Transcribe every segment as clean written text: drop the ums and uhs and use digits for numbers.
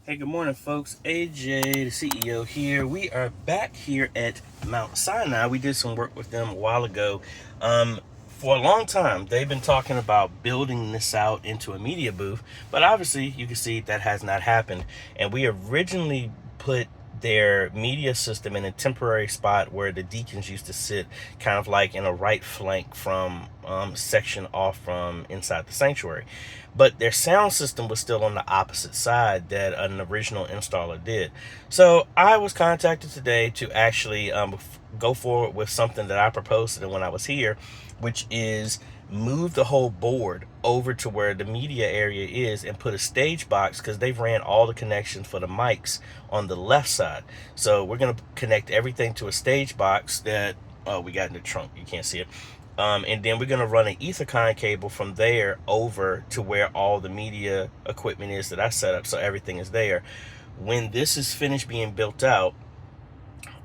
Hey, good morning, folks. AJ, the CEO here. We are back here at Mount Sinai. We did some work with them a while ago. For a long time, they've been talking about building this out into a media booth, but obviously, you can see that has not happened. And we originally put their media system in a temporary spot where the deacons used to sit, kind of like in a right flank from section off from inside the sanctuary. But their sound system was still on the opposite side that an original installer did. So I was contacted today to actually go forward with something that I proposed to them when I was here, which is move the whole board over to where the media area is and put a stage box, because they've ran all the connections for the mics on the left side. So we're going to connect everything to a stage box that we got in the trunk. You can't see it. And then we're going to run an Ethercon cable from there over to where all the media equipment is that I set up, so everything is there. When this is finished being built out,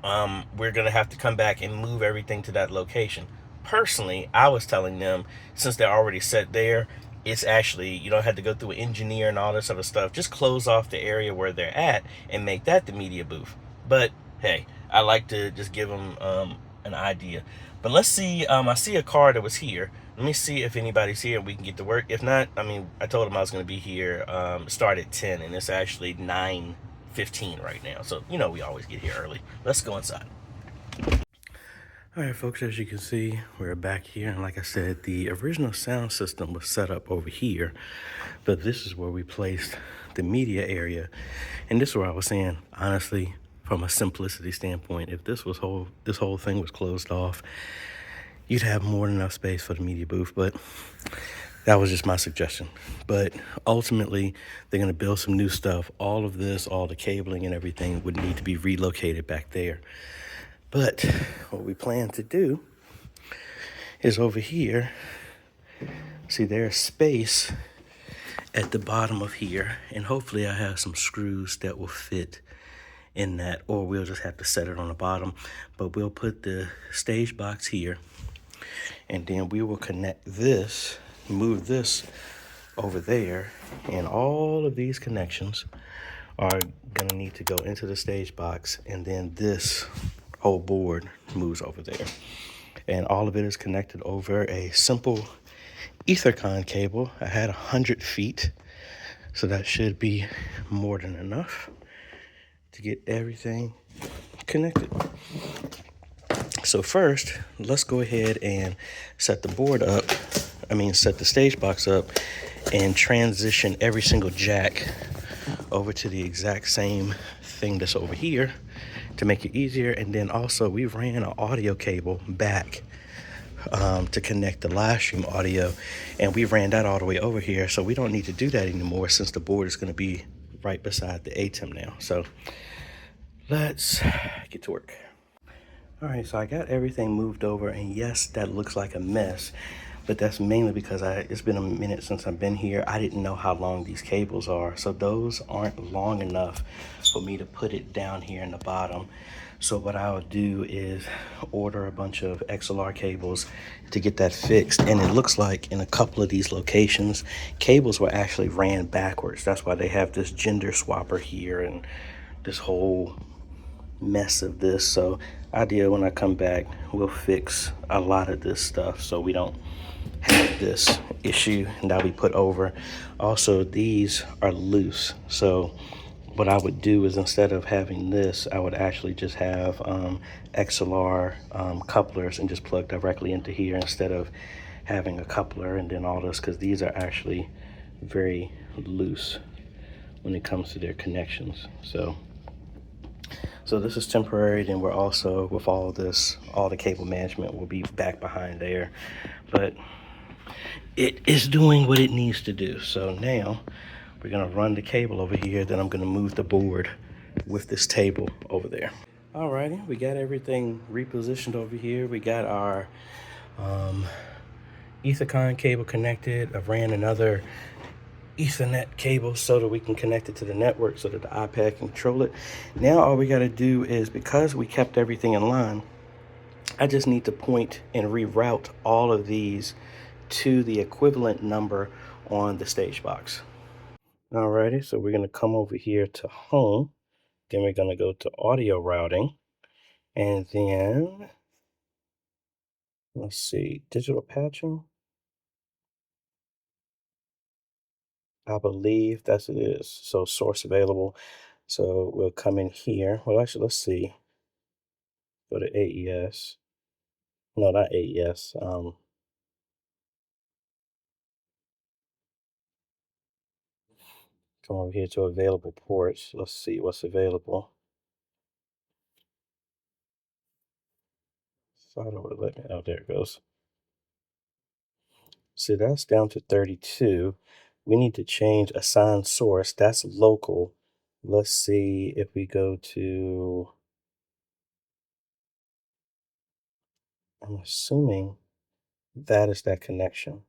we're going to have to come back and move everything to that location. Personally, I was telling them, since they're already set there, it's actually, you don't have to go through an engineer and all this other stuff. Just close off the area where they're at and make that the media booth. But hey, I like to just give them an idea. But let's see. I see a car that was here. Let me see if anybody's here and we can get to work. If not, I told them I was going to be here, start at 10, and it's actually 9:15 right now. So, we always get here early. Let's go inside. All right, folks, as you can see, we're back here. And like I said, the original sound system was set up over here, but this is where we placed the media area. And this is where I was saying, honestly, from a simplicity standpoint, if this whole thing was closed off, you'd have more than enough space for the media booth. But that was just my suggestion. But ultimately, they're going to build some new stuff. All of this, all the cabling and everything would need to be relocated back there. But what we plan to do is over here, see, there's space at the bottom of here, and hopefully I have some screws that will fit in that, or we'll just have to set it on the bottom. But we'll put the stage box here, and then we will connect this, move this over there, and all of these connections are gonna need to go into the stage box, and then this whole board moves over there. And all of it is connected over a simple Ethercon cable. I had 100 feet, so that should be more than enough to get everything connected. So first, let's go ahead and set the board up, set the stage box up, and transition every single jack over to the exact same thing that's over here to make it easier. And then also we ran an audio cable back to connect the live stream audio, and we ran that all the way over here, so we don't need to do that anymore since the board is going to be right beside the ATEM now. So let's get to work. All right, so I got everything moved over, and yes, that looks like a mess, but that's mainly because it's been a minute since I've been here. I didn't know how long these cables are, so those aren't long enough for me to put it down here in the bottom. So what I'll do is order a bunch of XLR cables to get that fixed. And it looks like in a couple of these locations, cables were actually ran backwards. That's why they have this gender swapper here and this whole mess of this. So idea, when I come back, we'll fix a lot of this stuff so we don't have this issue that we put over. Also, these are loose, so what I would do is, instead of having this, I would actually just have XLR couplers and just plug directly into here instead of having a coupler and then all this, because these are actually very loose when it comes to their connections. So this is temporary. Then we're also, with all this, all the cable management will be back behind there, but it is doing what it needs to do. So now we're gonna run the cable over here, then I'm gonna move the board with this table over there. Alrighty, we got everything repositioned over here. We got our Ethercon cable connected. I've ran another Ethernet cable so that we can connect it to the network so that the iPad can control it. Now all we gotta do is, because we kept everything in line, I just need to point and reroute all of these to the equivalent number on the stage box. Alrighty, so we're going to come over here to home. Then we're going to go to audio routing. And then, let's see, digital patching. I believe that's it is. So source available. So we'll come in here. Well, actually, let's see. Go to AES. No, not AES. Come over here to available ports. Let's see what's available. So I don't want to let me. Oh, there it goes. See, that's down to 32. We need to change assign source. That's local. Let's see if we go to, I'm assuming that is that connection.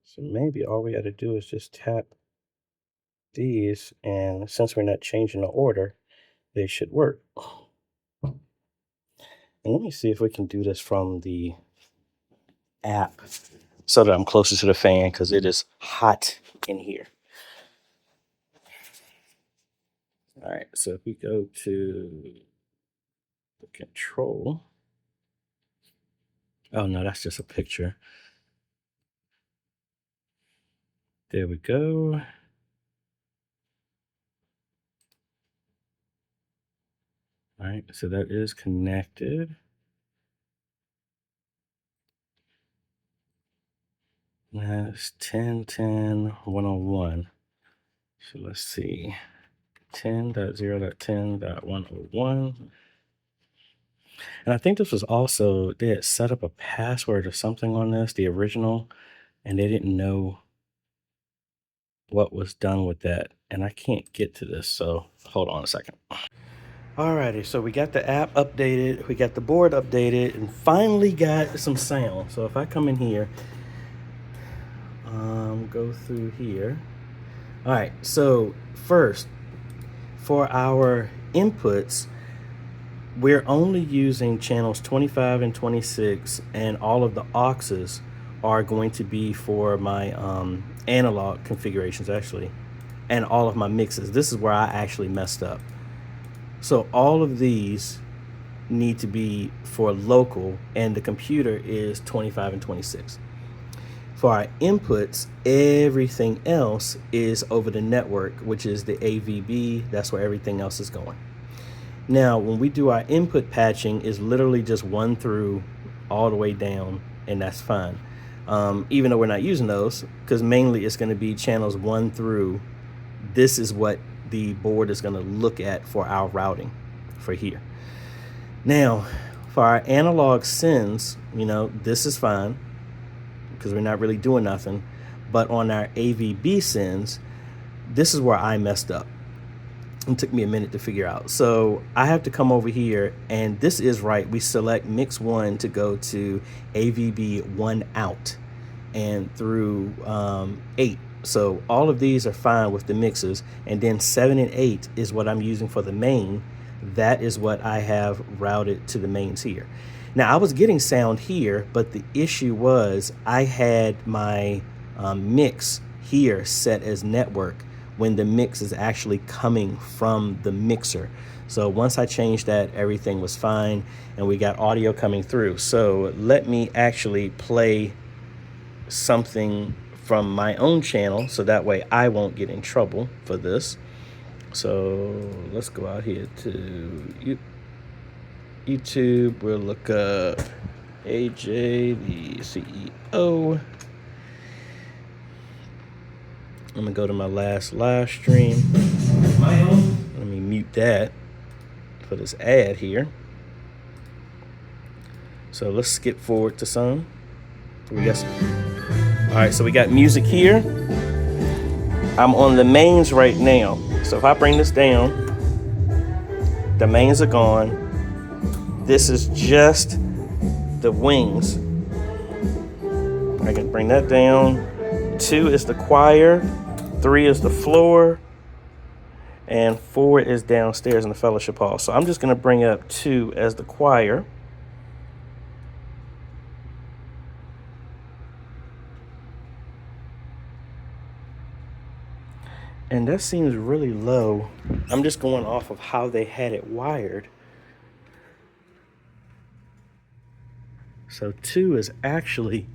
So maybe all we got to do is just tap these, and since we're not changing the order, they should work. And let me see if we can do this from the app so that I'm closer to the fan because it is hot in here. All right, so if we go to the control. Oh no, that's just a picture. There we go. All right, so that is connected. That's 10.10.101. So let's see. 10.0.10.101. And I think this was also, they had set up a password or something on this, the original, and they didn't know what was done with that. And I can't get to this, so hold on a second. Alrighty, so we got the app updated, we got the board updated, and finally got some sound. So if I come in here, go through here. All right, so first, for our inputs, we're only using channels 25 and 26, and all of the auxes are going to be for my analog configurations, actually, and all of my mixes. This is where I actually messed up. So all of these need to be for local, and the computer is 25 and 26. For our inputs, everything else is over the network, which is the AVB. That's where everything else is going. Now, when we do our input patching, is literally just 1 through all the way down, and that's fine. Even though we're not using those, because mainly it's going to be channels 1 through. This is what the board is going to look at for our routing for here. Now, for our analog sends, this is fine because we're not really doing nothing. But on our AVB sends, this is where I messed up. It took me a minute to figure out. So I have to come over here, and this is right. We select mix 1 to go to AVB 1 out and through 8. So all of these are fine with the mixes, and then 7 and 8 is what I'm using for the main. That is what I have routed to the mains here. Now I was getting sound here, but the issue was I had my mix here set as network when the mix is actually coming from the mixer. So once I changed that, everything was fine, and we got audio coming through. So let me actually play something from my own channel, so that way I won't get in trouble for this. So let's go out here to YouTube. We'll look up AJ the CEO. I'm gonna go to my last live stream. Let me mute that for this ad here. So let's skip forward to some. All right, so we got music here. I'm on the mains right now. So if I bring this down, the mains are gone. This is just the wings. I can bring that down. 2 is the choir. 3 is the floor. and 4 is downstairs in the fellowship hall. So I'm just going to bring up 2 as the choir. And that seems really low. I'm just going off of how they had it wired. So 2 is actually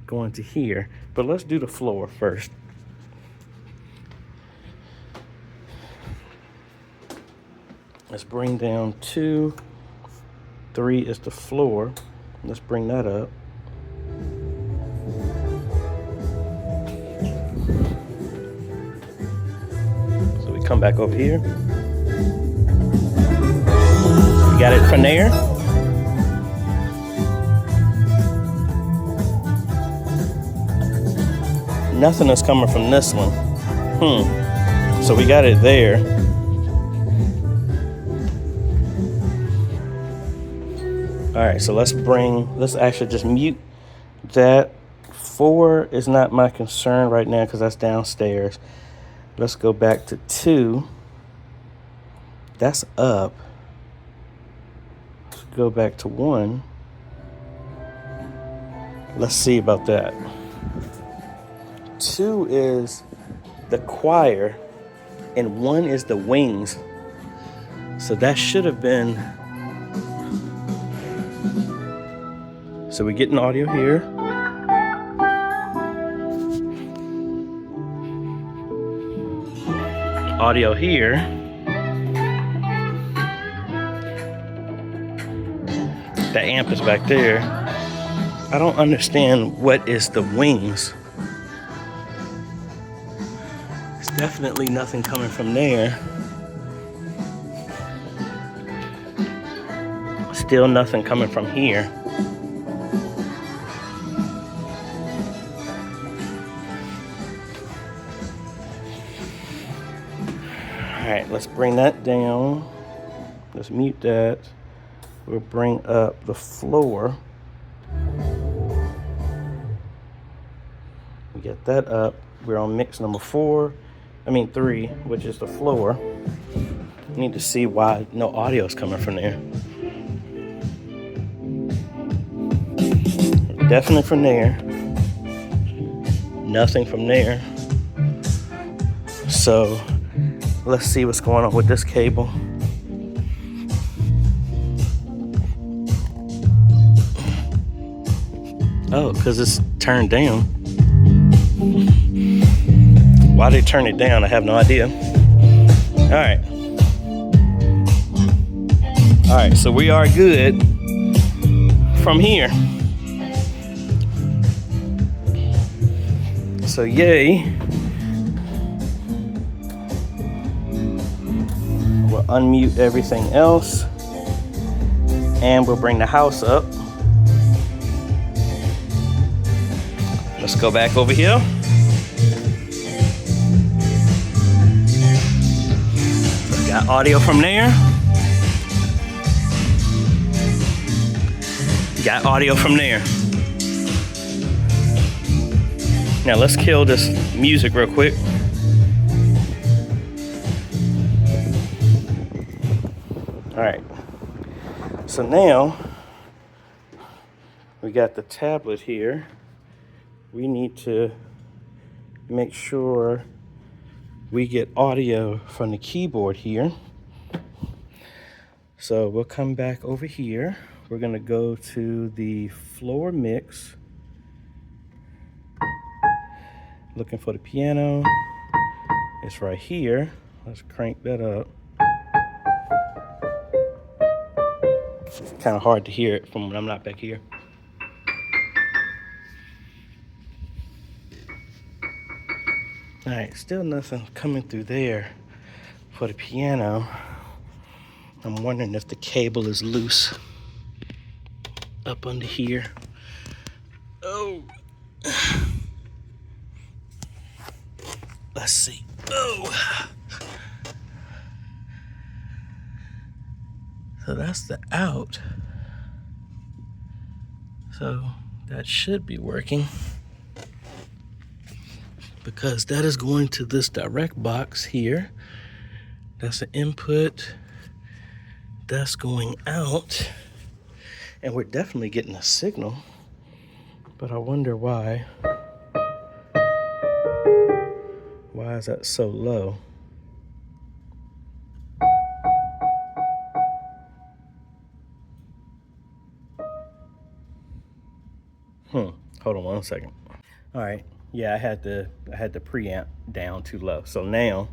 going to here. But let's do the floor first. Let's bring down 2. 3 is the floor. Let's bring that up. So we come back over here. We got it from there. Nothing is coming from this one. So we got it there. All right, so let's actually just mute that. 4 is not my concern right now because that's downstairs. Let's go back to 2. That's up. Let's go back to 1. Let's see about that. 2 is the choir and 1 is the wings. So that should have been. So we're getting audio here. Audio here. The amp is back there. I don't understand what is the wings. There's definitely nothing coming from there. Still nothing coming from here. All right, let's bring that down. Let's mute that. We'll bring up the floor. We get that up. We're on mix number 3, which is the floor. We need to see why no audio is coming from there. Definitely from there. Nothing from there. So let's see what's going on with this cable. Oh, because it's turned down. Why they turn it down, I have no idea. Alright. Alright, so we are good from here. So yay. We'll unmute everything else. And we'll bring the house up. Let's go back over here. Got audio from there. Got audio from there. Now let's kill this music real quick. All right. So now we got the tablet here. We need to make sure we get audio from the keyboard here. So we'll come back over here. We're gonna go to the floor mix. Looking for the piano. It's right here. Let's crank that up. It's kind of hard to hear it from when I'm not back here. All right, still nothing coming through there for the piano. I'm wondering if the cable is loose up under here. Oh. Let's see. Oh. So that's the out. So that should be working, because that is going to this direct box here. That's the input. That's going out. And we're definitely getting a signal. But I wonder why. Why is that so low? Hold on 1 second. All right. Yeah, I had the preamp down too low. So now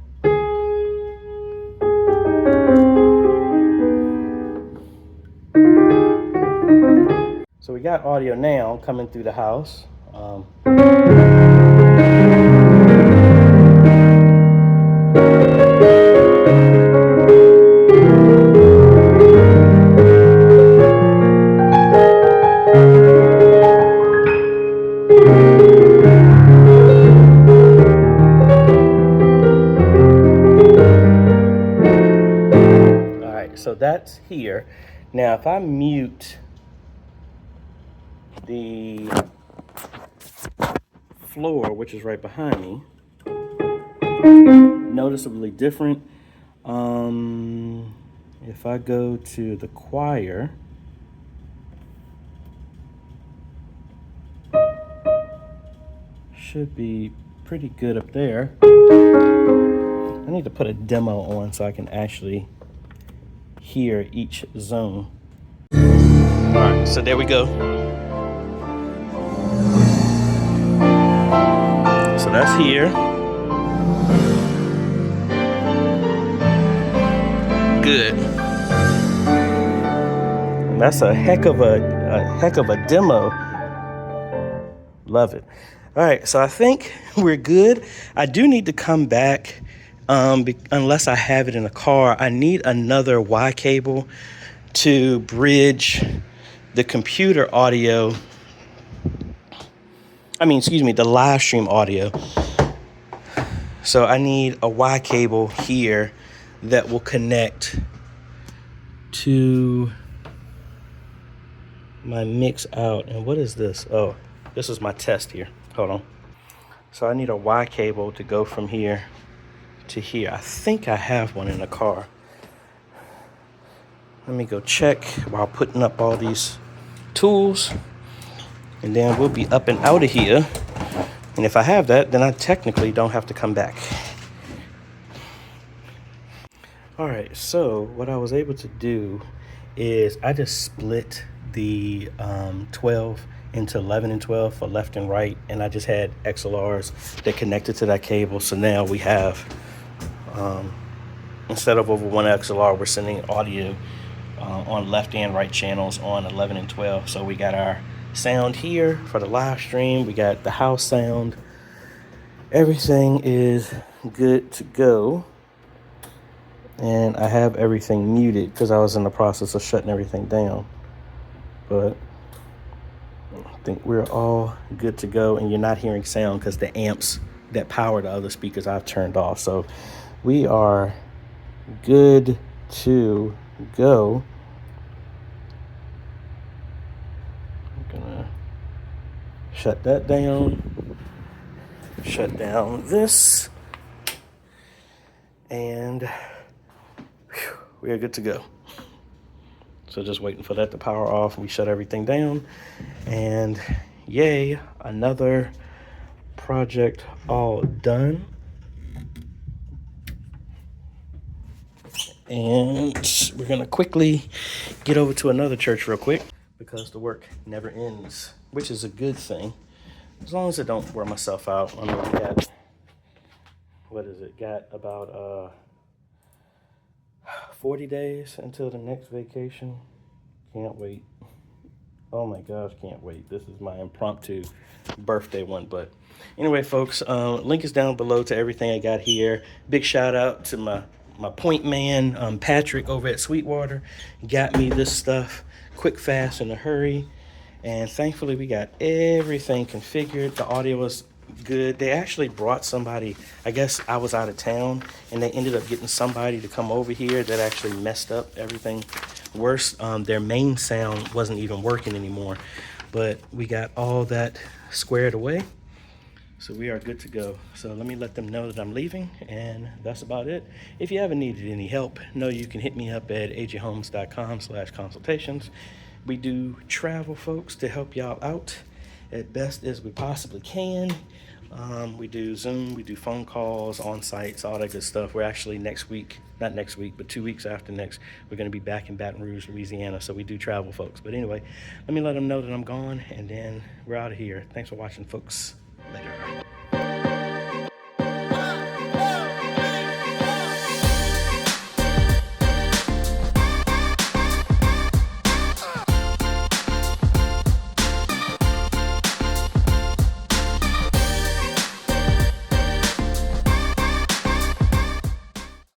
we got audio now coming through the house. So that's here. Now, if I mute the floor, which is right behind me, noticeably different. If I go to the choir, should be pretty good up there. I need to put a demo on so I can actually hear each zone. All right, so there we go. So that's here. Good. And that's a heck of a demo. Love it. All right, so I think we're good. I do need to come back. Unless I have it in a car, I need another Y cable to bridge the computer audio. The live stream audio. So I need a Y cable here that will connect to my mix out. And what is this? Oh, this is my test here. Hold on. So I need a Y cable to go from here to here. I think I have one in the car. Let me go check while putting up all these tools, and then we'll be up and out of here. And if I have that, then I technically don't have to come back. All right, so what I was able to do is I just split the 12 into 11 and 12 for left and right, and I just had XLRs that connected to that cable. So now we have instead of over one XLR, we're sending audio on left and right channels on 11 and 12. So we got our sound here for the live stream. We got the house sound. Everything is good to go. And I have everything muted because I was in the process of shutting everything down. But I think we're all good to go. And you're not hearing sound because the amps that power the other speakers I've turned off. So we are good to go. I'm gonna shut that down, shut down this, and we are good to go. So just waiting for that to power off. We shut everything down, and yay, another project all done. And we're gonna quickly get over to another church real quick because the work never ends, which is a good thing, as long as I don't wear myself out. I mean, we got, got about 40 days until the next vacation. Can't wait. Oh my gosh, can't wait. This is my impromptu birthday one. But anyway, folks, link is down below to everything I got here. Big shout out to my point man, Patrick over at Sweetwater. Got me this stuff quick, fast, in a hurry. And thankfully we got everything configured. The audio was good. They actually brought somebody, I guess I was out of town, and they ended up getting somebody to come over here that actually messed up everything worse. Their main sound wasn't even working anymore, but we got all that squared away. So we are good to go. So let me let them know that I'm leaving, and that's about it. If you haven't needed any help, know you can hit me up at ajhomes.com/consultations. We do travel, folks, to help y'all out at best as we possibly can. We do Zoom, we do phone calls, on sites, all that good stuff. We're actually next week, not next week, but 2 weeks after next, we're going to be back in Baton Rouge, Louisiana. So we do travel, folks. But anyway, let me let them know that I'm gone, and then we're out of here. Thanks for watching, folks. Later.